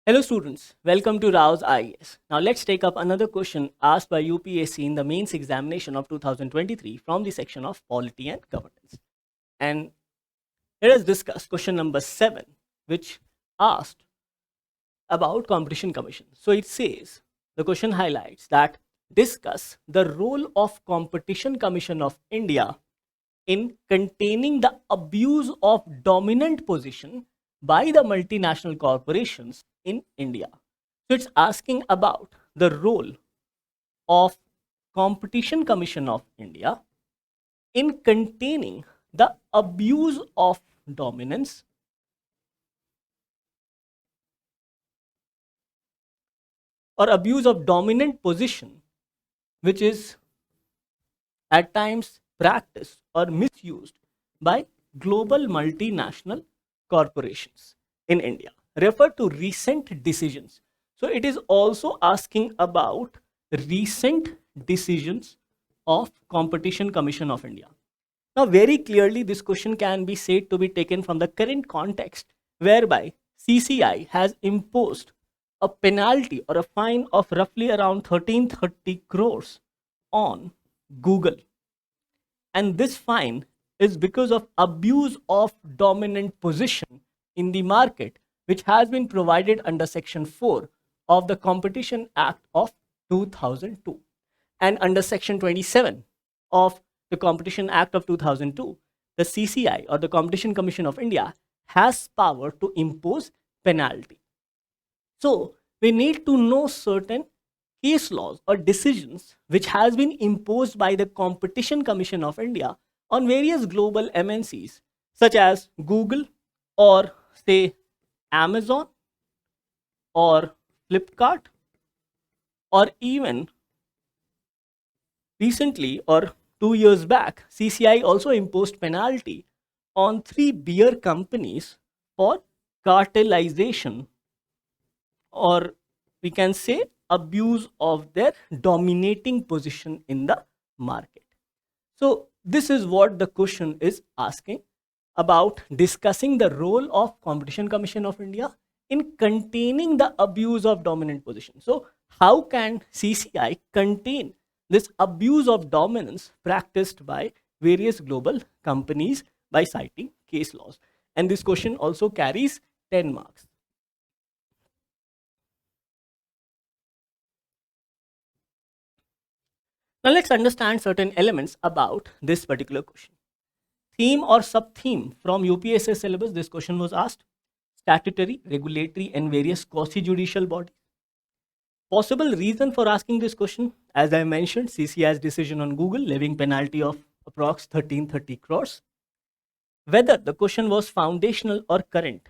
Hello students, welcome to Rao's IAS. Now let's take up another question asked by UPSC in the mains examination of 2023 from the section of Polity and Governance. And let us discuss question number 7, which asked about Competition Commission. So it says, the question highlights that discuss the role of Competition Commission of India in containing the abuse of dominant position by the multinational corporations in India. So it's asking about the role of Competition Commission of India in containing the abuse of dominance or abuse of dominant position, which is at times practiced or misused by global multinational corporations in India. Refer to recent decisions. So it is also asking about recent decisions of Competition Commission of India. Now, very clearly, this question can be said to be taken from the current context whereby CCI has imposed a penalty or a fine of roughly around 1330 crores on Google. And this fine is because of abuse of dominant position in the market, which has been provided under Section 4 of the Competition Act of 2002. And under Section 27 of the Competition Act of 2002, the CCI or the Competition Commission of India has power to impose penalty. So we need to know certain case laws or decisions which has been imposed by the Competition Commission of India on various global MNCs such as Google or say Amazon or Flipkart, or even recently or 2 years back, CCI also imposed penalty on 3 beer companies for cartelization, or we can say abuse of their dominating position in the market. So this is what the question is asking about, discussing the role of Competition Commission of India in containing the abuse of dominant position. So how can CCI contain this abuse of dominance practiced by various global companies by citing case laws? And this question also carries 10 marks. Now let's understand certain elements about this particular question. Theme or sub-theme from UPSC syllabus, this question was asked. Statutory, regulatory and various quasi-judicial bodies. Possible reason for asking this question, as I mentioned, CCI's decision on Google levying penalty of approx 1330 crores. Whether the question was foundational or current.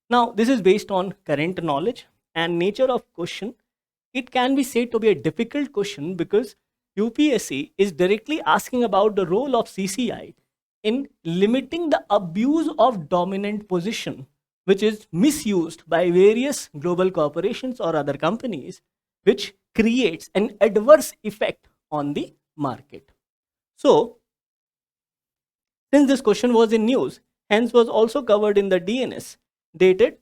Now this is based on current knowledge and nature of question. It can be said to be a difficult question because UPSC is directly asking about the role of CCI in limiting the abuse of dominant position, which is misused by various global corporations or other companies, which creates an adverse effect on the market. So, since this question was in news, hence was also covered in the DNS dated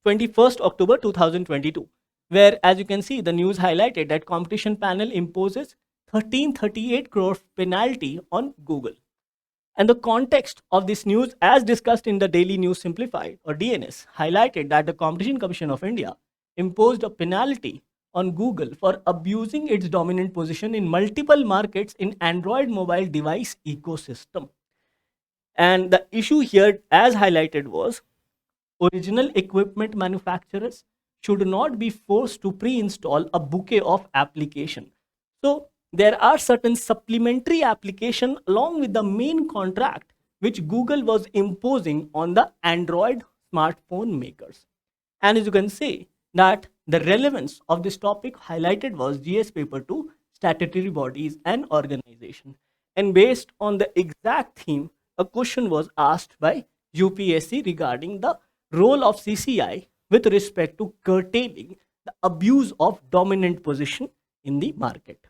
21st October 2022, where, as you can see, the news highlighted that competition panel imposes 1338 crore penalty on Google. And the context of this news, as discussed in the Daily News Simplified or DNS, highlighted that the Competition Commission of India imposed a penalty on Google for abusing its dominant position in multiple markets in Android mobile device ecosystem. And the issue here, as highlighted, was original equipment manufacturers should not be forced to pre-install a bouquet of application. So there are certain supplementary application along with the main contract which Google was imposing on the Android smartphone makers. And as you can see that the relevance of this topic highlighted was GS paper 2, statutory bodies and organization. And based on the exact theme, a question was asked by UPSC regarding the role of CCI with respect to curtailing the abuse of dominant position in the market.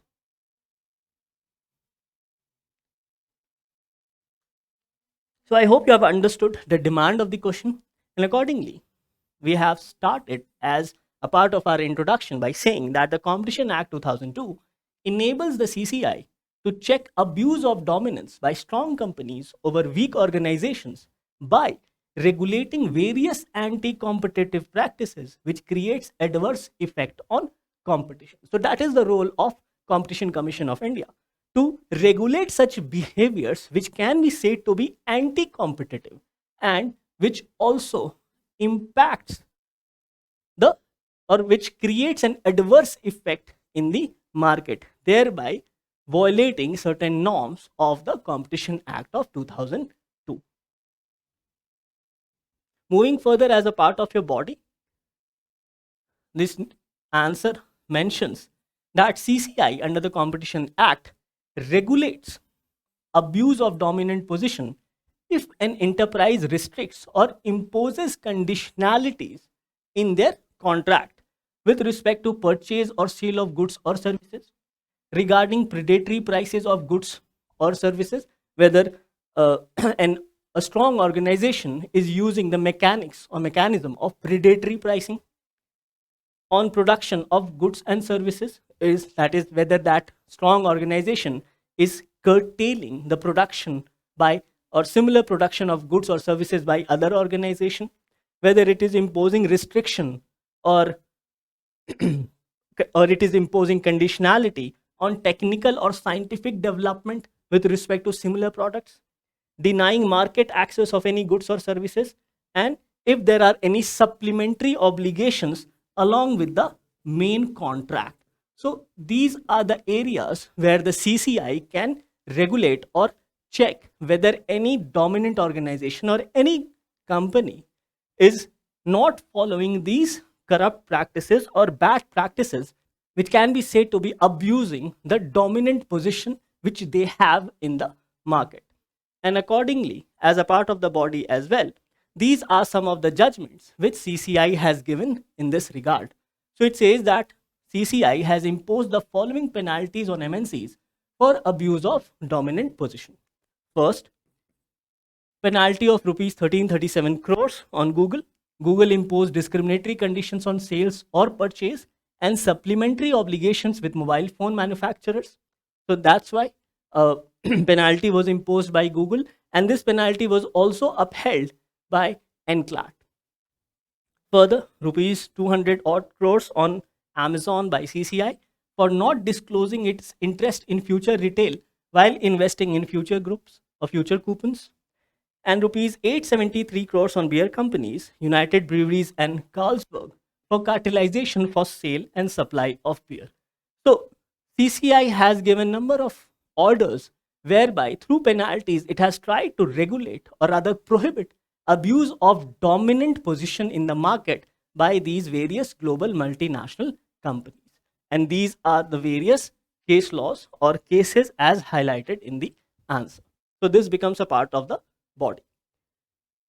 So I hope you have understood the demand of the question, and accordingly we have started as a part of our introduction by saying that the Competition Act 2002 enables the CCI to check abuse of dominance by strong companies over weak organizations by regulating various anti-competitive practices which creates adverse effect on competition. So that is the role of Competition Commission of India, to regulate such behaviors which can be said to be anti-competitive and which also impacts the, or which creates an adverse effect in the market, thereby violating certain norms of the Competition Act of 2002. Moving further, as a part of your body, this answer mentions that CCI under the Competition Act regulates abuse of dominant position if an enterprise restricts or imposes conditionalities in their contract with respect to purchase or sale of goods or services, regarding predatory prices of goods or services, whether an a strong organization is using the mechanics or mechanism of predatory pricing on production of goods and services, is that is whether that strong organization is curtailing the production by or similar production of goods or services by other organization, whether it is imposing restriction or or it is imposing conditionality on technical or scientific development with respect to similar products, denying market access of any goods or services, and if there are any supplementary obligations along with the main contract. So these are the areas where the CCI can regulate or check whether any dominant organization or any company is not following these corrupt practices or bad practices which can be said to be abusing the dominant position which they have in the market. And accordingly, as a part of the body as well, these are some of the judgments which CCI has given in this regard. So it says that CCI has imposed the following penalties on MNCs for abuse of dominant position. First, penalty of rupees 1337 crores on Google. Google imposed discriminatory conditions on sales or purchase and supplementary obligations with mobile phone manufacturers. So that's why a penalty was imposed by Google, and this penalty was also upheld by NCLAT. Further, rupees 200 odd crores on Amazon by CCI for not disclosing its interest in future retail while investing in future groups or future coupons, and rupees 873 crores on beer companies, United Breweries and Carlsberg, for cartelization for sale and supply of beer. So CCI has given number of orders whereby through penalties it has tried to regulate or rather prohibit abuse of dominant position in the market by these various global multinational companies. And these are the various case laws or cases as highlighted in the answer. So this becomes a part of the body.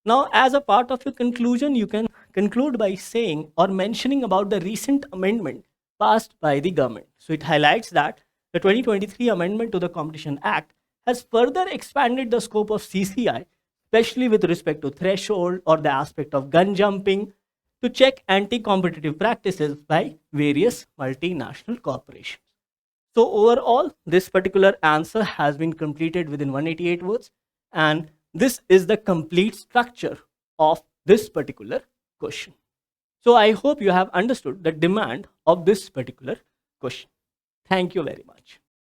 Now, as a part of your conclusion, you can conclude by saying or mentioning about the recent amendment passed by the government. So it highlights that the 2023 amendment to the Competition Act has further expanded the scope of CCI, especially with respect to threshold or the aspect of gun jumping, to check anti-competitive practices by various multinational corporations. So overall, this particular answer has been completed within 188 words, and this is the complete structure of this particular question. So I hope you have understood the demand of this particular question. Thank you very much.